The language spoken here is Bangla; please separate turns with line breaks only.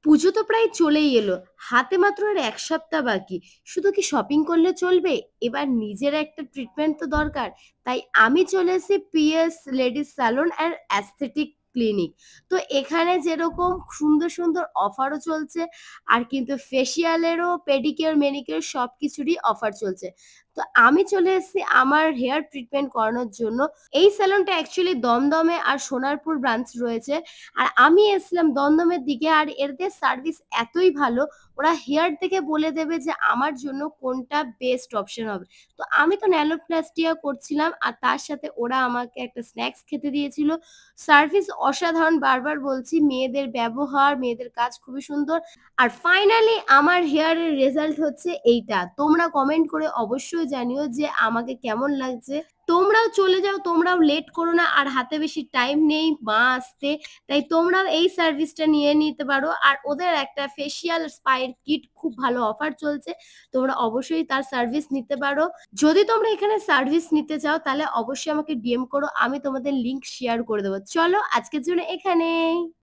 পুজো তো প্রায় চলেই এলো। হাতে মাত্র আর ১ সপ্তাহ বাকি। শুধু কি শপিং করলে চলবে? এবার নিজের একটা ট্রিটমেন্ট তো দরকার। তাই আমি চলে এসেছি PS ladies salon and aesthetic clinic. তো এখানে যেরকম সুন্দর, সুন্দর অফারও চলছে আর কিন্তু ফেসিয়ালেরও পেডিকিউর, ম্যানিকিউর সবকিছুরই অফার চলছে। তো আমি চলে এসেছি আমার হেয়ার ট্রিটমেন্ট করানোর জন্য। এই সেলুনটা অ্যাকচুয়ালি দমদমে আর সোনারপুর ব্রাঞ্চ রয়েছে। আর আমি এসছিলাম দমদমের দিকে আর এদের সার্ভিস এতই ভালো, ওরা হেয়ার দেখে বলে দেবে যে আমার জন্য কোনটা বেস্ট অপশন হবে। তো আমি তো ন্যানোপ্লাস্টিয়া করছিলাম আর তার সাথে ওরা আমাকে একটা স্ন্যাক্স খেতে দিয়েছিল। সার্ভিস অসাধারণ, বারবার বলছি, মেয়েদের ব্যবহার, মেয়েদের কাজ খুবই সুন্দর। আর ফাইনালি আমার হেয়ারের রেজাল্ট হচ্ছে এইটা। তোমরা কমেন্ট করে অবশ্যই জানিও যে আমাকে কেমন লাগছে। তোমরাও চলে যাও, তোমরাও লেট করো না। আর হাতে বেশি টাইম নেই মা আসতে। তাই তোমরাও এই সার্ভিসটা নিয়ে নিতে পারো। আর ওদের একটা ফেসিয়াল স্পায়ের কিট খুব ভালো অফার চলছে। তোমরা অবশ্যই তার সার্ভিস নিতে পারো। যদি তোমরা এখানে সার্ভিস নিতে চাও তাহলে অবশ্যই আমাকে ডিএম করো। আমি তোমাদের লিংক শেয়ার করে দেবো। চলো আজকের জন্য এখানেই।